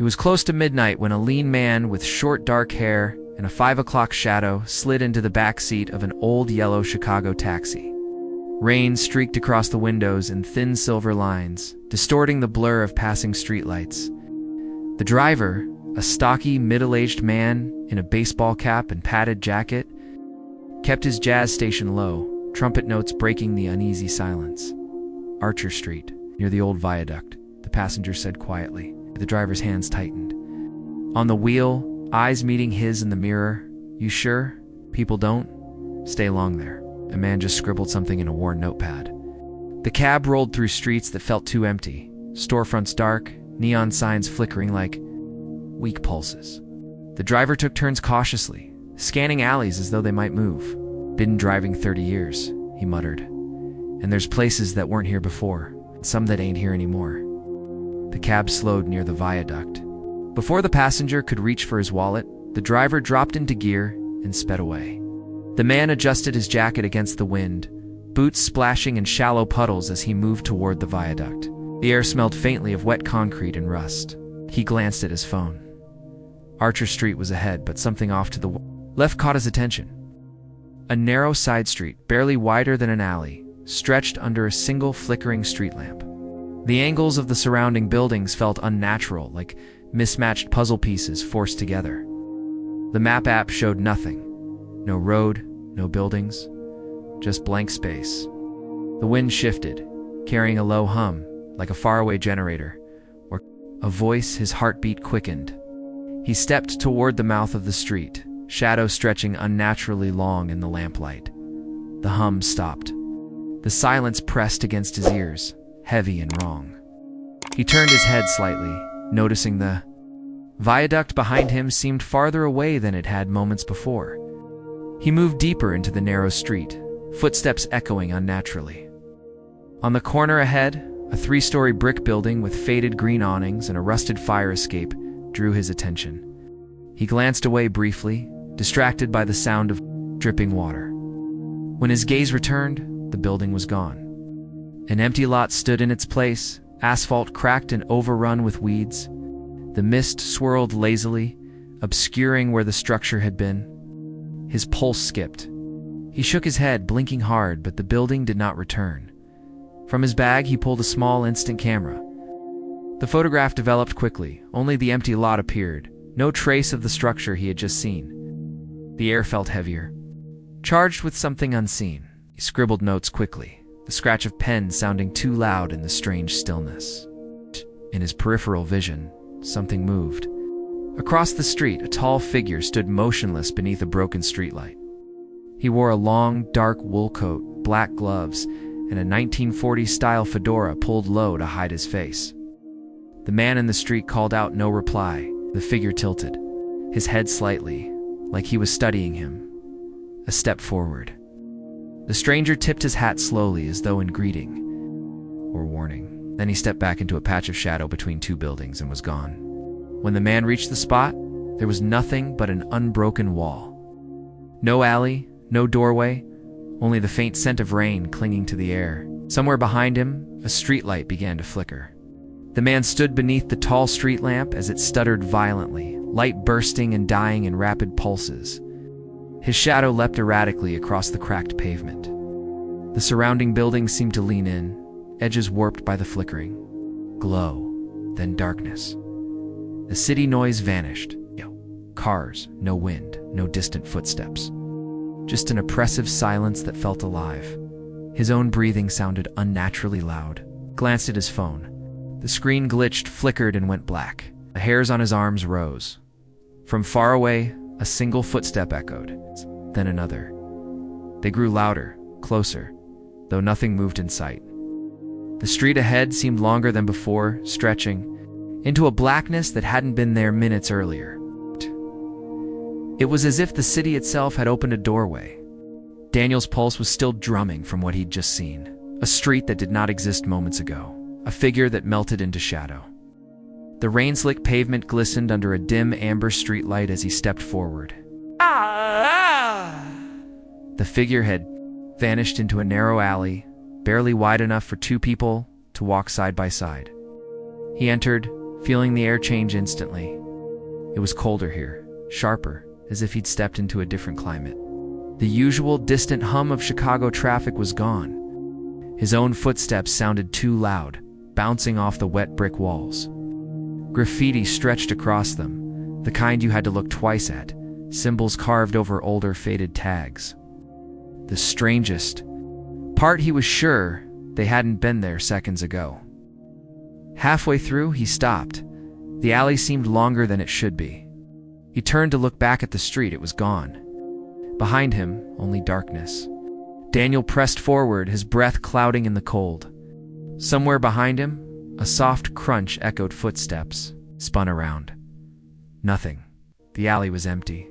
It was close to midnight when a lean man with short dark hair and a 5 o'clock shadow slid into the back seat of an old yellow Chicago taxi. Rain streaked across the windows in thin silver lines, distorting the blur of passing streetlights. The driver, a stocky, middle-aged man in a baseball cap and padded jacket, kept his jazz station low, trumpet notes breaking the uneasy silence. "Archer Street, near the old viaduct," the passenger said quietly. The driver's hands tightened. On the wheel, eyes meeting his in the mirror. "You sure? People don't stay long there." A man just scribbled something in a worn notepad. The cab rolled through streets that felt too empty, storefronts dark, neon signs flickering like weak pulses. The driver took turns cautiously, scanning alleys as though they might move. "Been driving 30 years, he muttered. "And there's places that weren't here before, some that ain't here anymore." The cab slowed near the viaduct. Before the passenger could reach for his wallet, the driver dropped into gear and sped away. The man adjusted his jacket against the wind, boots splashing in shallow puddles as he moved toward the viaduct. The air smelled faintly of wet concrete and rust. He glanced at his phone. Archer Street was ahead, but something off to the left caught his attention. A narrow side street, barely wider than an alley, stretched under a single flickering street lamp. The angles of the surrounding buildings felt unnatural, like mismatched puzzle pieces forced together. The map app showed nothing. No road, no buildings, just blank space. The wind shifted, carrying a low hum, like a faraway generator, or a voice. His heartbeat quickened. He stepped toward the mouth of the street, shadow stretching unnaturally long in the lamplight. The hum stopped. The silence pressed against his ears, heavy and wrong. He turned his head slightly, noticing the viaduct behind him seemed farther away than it had moments before. He moved deeper into the narrow street, footsteps echoing unnaturally. On the corner ahead, a 3-story brick building with faded green awnings and a rusted fire escape drew his attention. He glanced away briefly, distracted by the sound of dripping water. When his gaze returned, the building was gone. An empty lot stood in its place, asphalt cracked and overrun with weeds. The mist swirled lazily, obscuring where the structure had been. His pulse skipped. He shook his head, blinking hard, but the building did not return. From his bag, he pulled a small instant camera. The photograph developed quickly. Only the empty lot appeared, no trace of the structure he had just seen. The air felt heavier, charged with something unseen. He scribbled notes quickly, the scratch of pen sounding too loud in the strange stillness. In his peripheral vision, something moved. Across the street, a tall figure stood motionless beneath a broken streetlight. He wore a long, dark wool coat, black gloves, and a 1940s-style fedora pulled low to hide his face. The man in the street called out no reply. The figure tilted, his head slightly, like he was studying him. A step forward. The stranger tipped his hat slowly as though in greeting or warning. Then he stepped back into a patch of shadow between two buildings and was gone. When the man reached the spot, there was nothing but an unbroken wall. No alley, no doorway, only the faint scent of rain clinging to the air. Somewhere behind him, a streetlight began to flicker. The man stood beneath the tall street lamp as it stuttered violently, light bursting and dying in rapid pulses. His shadow leapt erratically across the cracked pavement. The surrounding buildings seemed to lean in, edges warped by the flickering. Glow, then darkness. The city noise vanished. Cars, no wind, no distant footsteps. Just an oppressive silence that felt alive. His own breathing sounded unnaturally loud. Glanced at his phone. The screen glitched, flickered, and went black. The hairs on his arms rose. From far away, a single footstep echoed, then another. They grew louder, closer, though nothing moved in sight. The street ahead seemed longer than before, stretching into a blackness that hadn't been there minutes earlier. It was as if the city itself had opened a doorway. Daniel's pulse was still drumming from what he'd just seen. A street that did not exist moments ago. A figure that melted into shadow. The rain-slick pavement glistened under a dim amber streetlight as he stepped forward. The figure had vanished into a narrow alley, barely wide enough for two people to walk side by side. He entered, feeling the air change instantly. It was colder here, sharper, as if he'd stepped into a different climate. The usual distant hum of Chicago traffic was gone. His own footsteps sounded too loud, bouncing off the wet brick walls. Graffiti stretched across them, the kind you had to look twice at, symbols carved over older faded tags. The strangest part, he was sure they hadn't been there seconds ago. Halfway through, he stopped. The alley seemed longer than it should be. He turned to look back at the street. It was gone. Behind him, only darkness. Daniel pressed forward, his breath clouding in the cold. Somewhere behind him, a soft crunch echoed footsteps, spun around. Nothing. The alley was empty.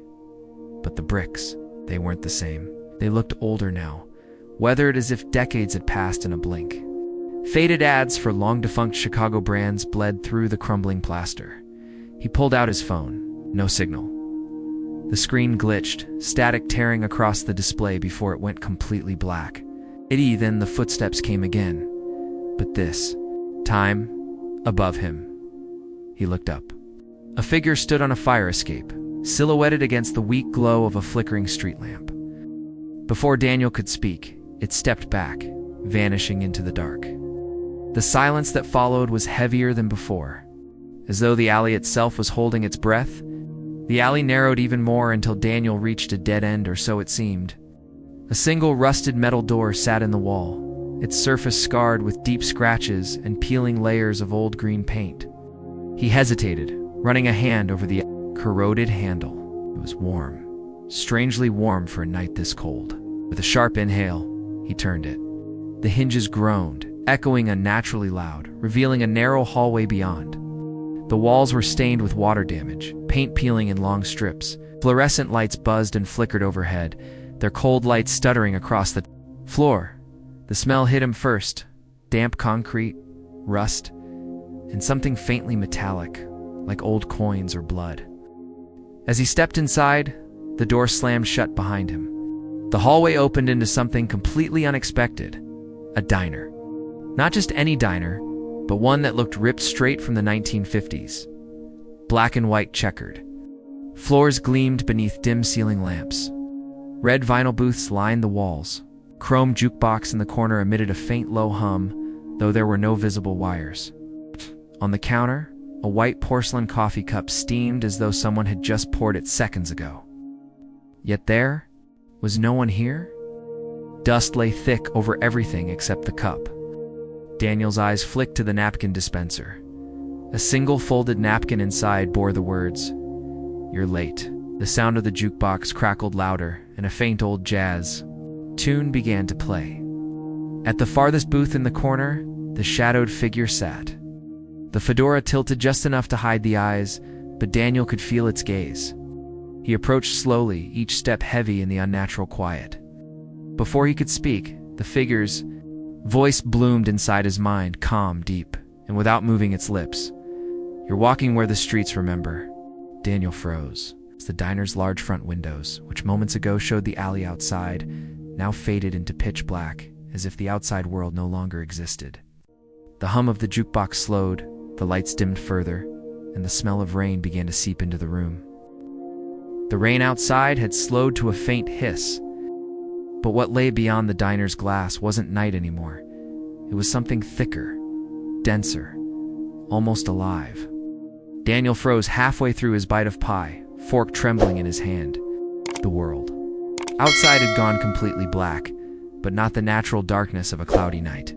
But the bricks, they weren't the same. They looked older now, weathered as if decades had passed in a blink. Faded ads for long-defunct Chicago brands bled through the crumbling plaster. He pulled out his phone. No signal. The screen glitched, static tearing across the display before it went completely black. Then the footsteps came again. But this time, above him. He looked up. A figure stood on a fire escape, silhouetted against the weak glow of a flickering street lamp. Before Daniel could speak, it stepped back, vanishing into the dark. The silence that followed was heavier than before. As though the alley itself was holding its breath, the alley narrowed even more until Daniel reached a dead end, or so it seemed. A single rusted metal door sat in the wall, its surface scarred with deep scratches and peeling layers of old green paint. He hesitated, running a hand over the corroded handle. It was warm, strangely warm for a night this cold. With a sharp inhale, he turned it. The hinges groaned, echoing unnaturally loud, revealing a narrow hallway beyond. The walls were stained with water damage, paint peeling in long strips. Fluorescent lights buzzed and flickered overhead, their cold light stuttering across the floor. The smell hit him first, damp concrete, rust, and something faintly metallic, like old coins or blood. As he stepped inside, the door slammed shut behind him. The hallway opened into something completely unexpected, a diner. Not just any diner, but one that looked ripped straight from the 1950s. Black and white checkered. Floors gleamed beneath dim ceiling lamps. Red vinyl booths lined the walls. Chrome jukebox in the corner emitted a faint low hum, though there were no visible wires. On the counter, a white porcelain coffee cup steamed as though someone had just poured it seconds ago. Yet there was no one here. Dust lay thick over everything except the cup. Daniel's eyes flicked to the napkin dispenser. A single folded napkin inside bore the words, "You're late." The sound of the jukebox crackled louder, and a faint old jazz tune began to play. At the farthest booth in the corner, the shadowed figure sat. The fedora tilted just enough to hide the eyes, but Daniel could feel its gaze. He approached slowly, each step heavy in the unnatural quiet. Before he could speak, the figure's voice bloomed inside his mind, calm, deep, and without moving its lips. "You're walking where the streets remember." Daniel froze. As the diner's large front windows, which moments ago showed the alley outside, now faded into pitch black, as if the outside world no longer existed. The hum of the jukebox slowed, the lights dimmed further, and the smell of rain began to seep into the room. The rain outside had slowed to a faint hiss, but what lay beyond the diner's glass wasn't night anymore. It was something thicker, denser, almost alive. Daniel froze halfway through his bite of pie, fork trembling in his hand. The world outside had gone completely black, but not the natural darkness of a cloudy night.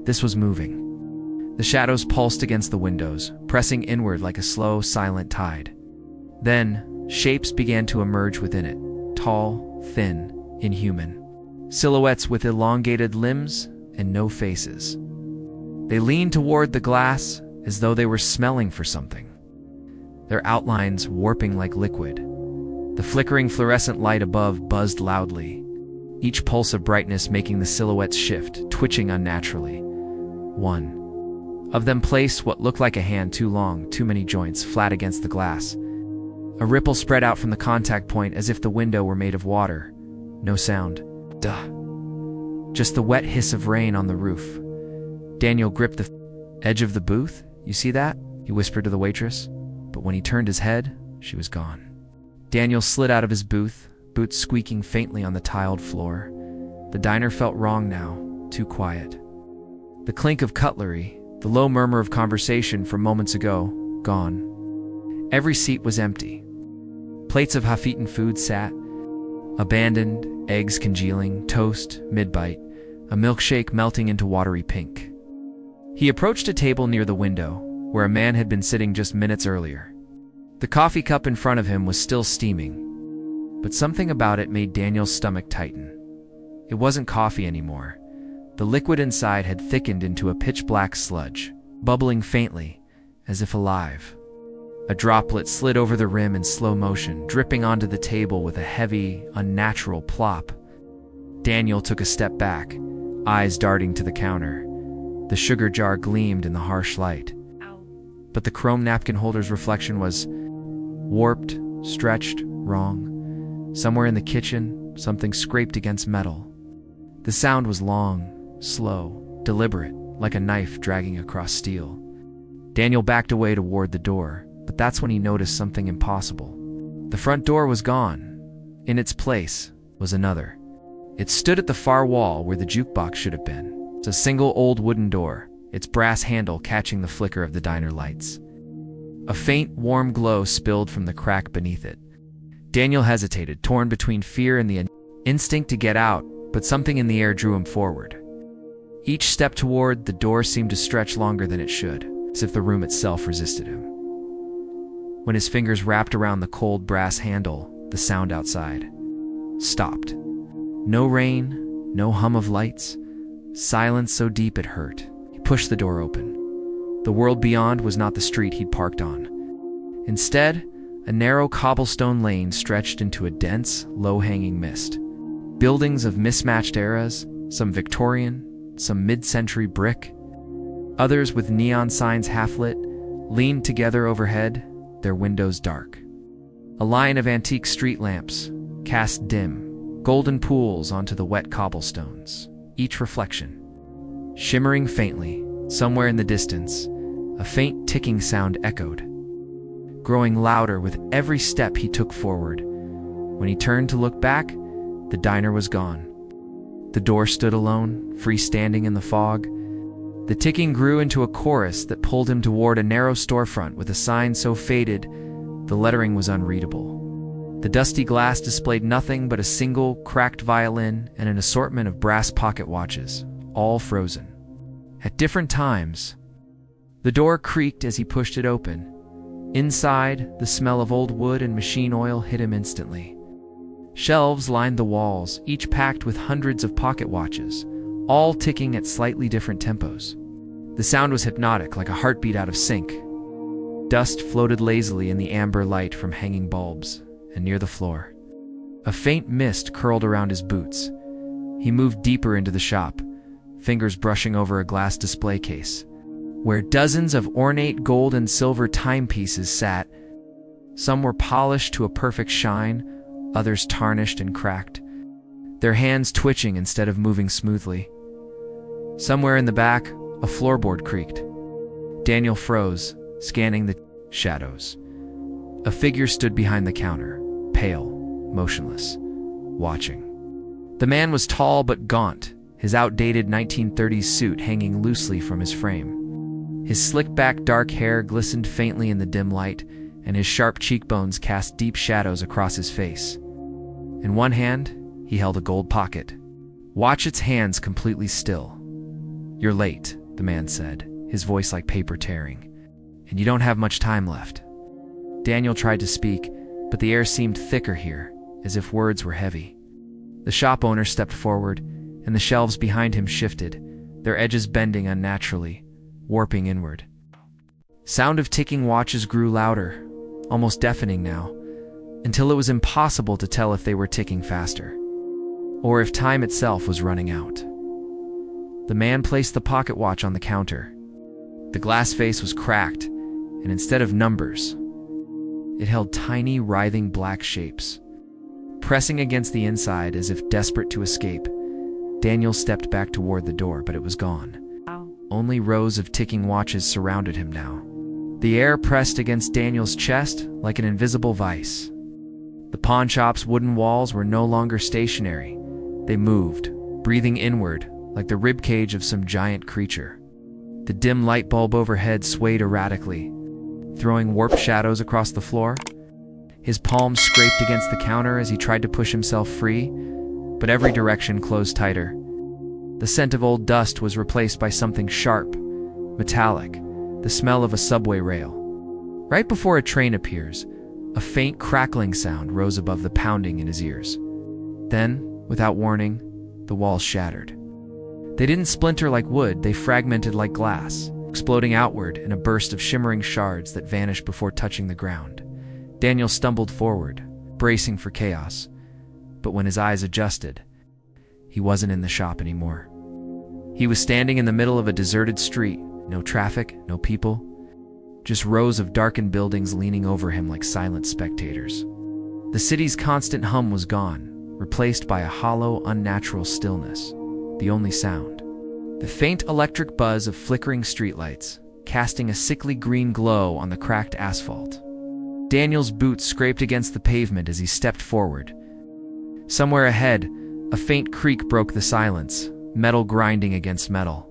This was moving. The shadows pulsed against the windows, pressing inward like a slow, silent tide. Then, shapes began to emerge within it, tall, thin, inhuman. Silhouettes with elongated limbs and no faces. They leaned toward the glass as though they were smelling for something, their outlines warping like liquid. The flickering fluorescent light above buzzed loudly, each pulse of brightness making the silhouettes shift, twitching unnaturally. One of them placed what looked like a hand too long, too many joints, flat against the glass. A ripple spread out from the contact point as if the window were made of water. No sound. Just the wet hiss of rain on the roof. Daniel gripped the edge of the booth. "You see that?" he whispered to the waitress, but when he turned his head, she was gone. Daniel slid out of his booth, boots squeaking faintly on the tiled floor. The diner felt wrong now, too quiet. The clink of cutlery, the low murmur of conversation from moments ago, gone. Every seat was empty. Plates of half-eaten food sat, abandoned, eggs congealing, toast, mid-bite, a milkshake melting into watery pink. He approached a table near the window, where a man had been sitting just minutes earlier. The coffee cup in front of him was still steaming, but something about it made Daniel's stomach tighten. It wasn't coffee anymore. The liquid inside had thickened into a pitch-black sludge, bubbling faintly, as if alive. A droplet slid over the rim in slow motion, dripping onto the table with a heavy, unnatural plop. Daniel took a step back, eyes darting to the counter. The sugar jar gleamed in the harsh light. But the chrome napkin holder's reflection was warped, stretched, wrong. Somewhere in the kitchen, something scraped against metal. The sound was long, slow, deliberate, like a knife dragging across steel. Daniel backed away toward the door, but that's when he noticed something impossible. The front door was gone. In its place was another. It stood at the far wall where the jukebox should have been. It's a single old wooden door, its brass handle catching the flicker of the diner lights. A faint, warm glow spilled from the crack beneath it. Daniel hesitated, torn between fear and the instinct to get out, but something in the air drew him forward. Each step toward the door seemed to stretch longer than it should, as if the room itself resisted him. When his fingers wrapped around the cold brass handle, the sound outside stopped. No rain, no hum of lights, silence so deep it hurt. He pushed the door open. The world beyond was not the street he'd parked on. Instead, a narrow cobblestone lane stretched into a dense, low-hanging mist. Buildings of mismatched eras, some Victorian, some mid-century brick, others with neon signs half-lit, leaned together overhead, their windows dark. A line of antique street lamps cast dim, golden pools onto the wet cobblestones, each reflection. Shimmering faintly, somewhere in the distance, a faint ticking sound echoed, growing louder with every step he took forward. When he turned to look back, the diner was gone. The door stood alone, freestanding in the fog. The ticking grew into a chorus that pulled him toward a narrow storefront with a sign so faded, the lettering was unreadable. The dusty glass displayed nothing but a single, cracked violin and an assortment of brass pocket watches, all frozen. At different times, the door creaked as he pushed it open. Inside, the smell of old wood and machine oil hit him instantly. Shelves lined the walls, each packed with hundreds of pocket watches, all ticking at slightly different tempos. The sound was hypnotic, like a heartbeat out of sync. Dust floated lazily in the amber light from hanging bulbs, and near the floor, a faint mist curled around his boots. He moved deeper into the shop, fingers brushing over a glass display case, where dozens of ornate gold and silver timepieces sat. Some were polished to a perfect shine, others tarnished and cracked, their hands twitching instead of moving smoothly. Somewhere in the back, a floorboard creaked. Daniel froze, scanning the shadows. A figure stood behind the counter, pale, motionless, watching. The man was tall but gaunt, his outdated 1930s suit hanging loosely from his frame. His slick-back dark hair glistened faintly in the dim light, and his sharp cheekbones cast deep shadows across his face. In one hand, he held a gold pocket. Watch its hands completely still. "You're late," the man said, his voice like paper tearing. "And you don't have much time left." Daniel tried to speak, but the air seemed thicker here, as if words were heavy. The shop owner stepped forward, and the shelves behind him shifted, their edges bending unnaturally, warping inward. Sound of ticking watches grew louder, almost deafening now, until it was impossible to tell if they were ticking faster, or if time itself was running out. The man placed the pocket watch on the counter. The glass face was cracked, and instead of numbers, it held tiny, writhing black shapes. Pressing against the inside as if desperate to escape, Daniel stepped back toward the door, but it was gone. Only rows of ticking watches surrounded him now. The air pressed against Daniel's chest like an invisible vice. The pawn shop's wooden walls were no longer stationary. They moved, breathing inward like the ribcage of some giant creature. The dim light bulb overhead swayed erratically, throwing warped shadows across the floor. His palms scraped against the counter as he tried to push himself free, but every direction closed tighter. The scent of old dust was replaced by something sharp, metallic, the smell of a subway rail. Right before a train appears, a faint crackling sound rose above the pounding in his ears. Then, without warning, the walls shattered. They didn't splinter like wood, they fragmented like glass, exploding outward in a burst of shimmering shards that vanished before touching the ground. Daniel stumbled forward, bracing for chaos, but when his eyes adjusted, he wasn't in the shop anymore. He was standing in the middle of a deserted street, no traffic, no people, just rows of darkened buildings leaning over him like silent spectators. The city's constant hum was gone, replaced by a hollow, unnatural stillness, the only sound. The faint electric buzz of flickering streetlights, casting a sickly green glow on the cracked asphalt. Daniel's boots scraped against the pavement as he stepped forward. Somewhere ahead, a faint creak broke the silence, metal grinding against metal.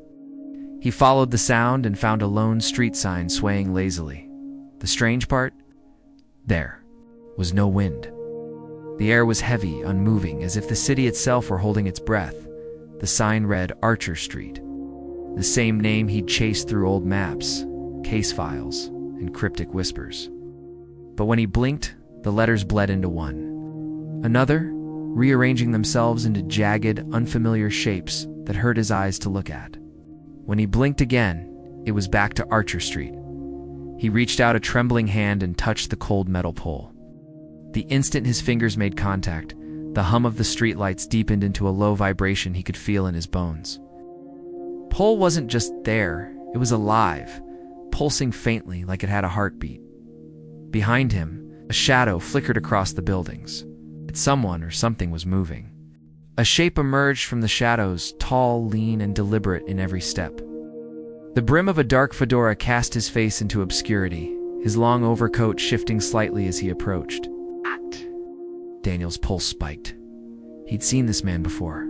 He followed the sound and found a lone street sign swaying lazily. The strange part? There was no wind. The air was heavy, unmoving, as if the city itself were holding its breath. The sign read Archer Street, the same name he'd chased through old maps, case files, and cryptic whispers. But when he blinked, the letters bled into one. Another, rearranging themselves into jagged, unfamiliar shapes that hurt his eyes to look at. When he blinked again, it was back to Archer Street. He reached out a trembling hand and touched the cold metal pole. The instant his fingers made contact, the hum of the streetlights deepened into a low vibration he could feel in his bones. Pole wasn't just there, it was alive, pulsing faintly like it had a heartbeat. Behind him, a shadow flickered across the buildings. Someone or something was moving. A shape emerged from the shadows, tall, lean, and deliberate in every step. The brim of a dark fedora cast his face into obscurity, his long overcoat shifting slightly as he approached. Daniel's pulse spiked. He'd seen this man before.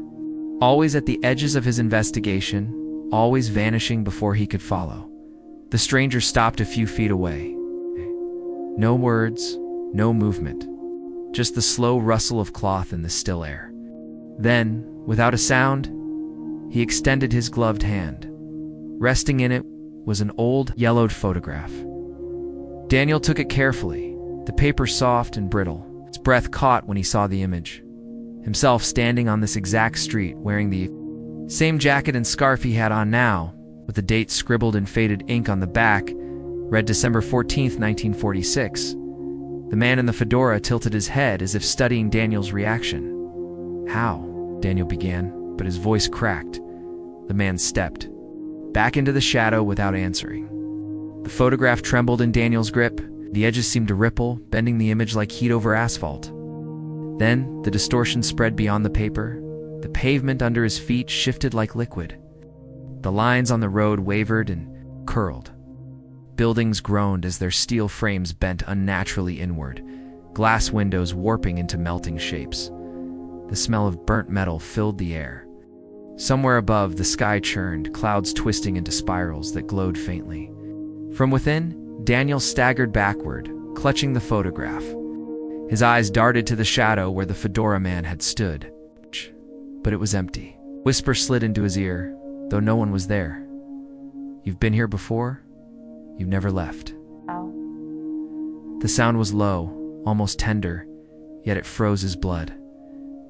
Always at the edges of his investigation, always vanishing before he could follow. The stranger stopped a few feet away. No words, no movement. Just the slow rustle of cloth in the still air. Then, without a sound, he extended his gloved hand. Resting in it was an old, yellowed photograph. Daniel took it carefully, the paper soft and brittle. His breath caught when he saw the image. Himself standing on this exact street, wearing the same jacket and scarf he had on now, with the date scribbled in faded ink on the back, read December 14th, 1946. The man in the fedora tilted his head as if studying Daniel's reaction. "How?" Daniel began, but his voice cracked. The man stepped back into the shadow without answering. The photograph trembled in Daniel's grip. The edges seemed to ripple, bending the image like heat over asphalt. Then, the distortion spread beyond the paper. The pavement under his feet shifted like liquid. The lines on the road wavered and curled. Buildings groaned as their steel frames bent unnaturally inward, glass windows warping into melting shapes. The smell of burnt metal filled the air. Somewhere above, the sky churned, clouds twisting into spirals that glowed faintly. From within, Daniel staggered backward, clutching the photograph. His eyes darted to the shadow where the fedora man had stood. But it was empty. Whisper slid into his ear, though no one was there. "You've been here before? You've never left." The sound was low, almost tender, yet it froze his blood.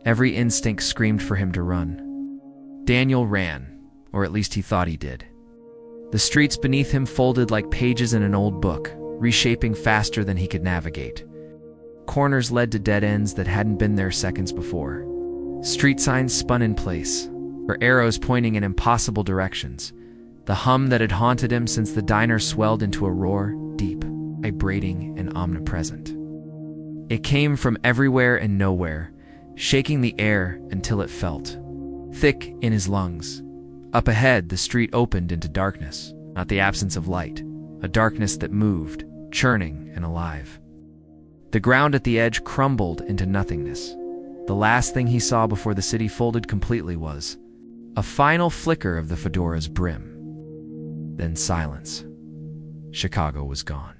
Every instinct screamed for him to run. Daniel ran, or at least he thought he did. The streets beneath him folded like pages in an old book, reshaping faster than he could navigate. Corners led to dead ends that hadn't been there seconds before. Street signs spun in place, or arrows pointing in impossible directions. The hum that had haunted him since the diner swelled into a roar, deep, vibrating, and omnipresent. It came from everywhere and nowhere, shaking the air until it felt thick in his lungs. Up ahead, the street opened into darkness, not the absence of light, a darkness that moved, churning and alive. The ground at the edge crumbled into nothingness. The last thing he saw before the city folded completely was a final flicker of the fedora's brim. Then silence. Chicago was gone.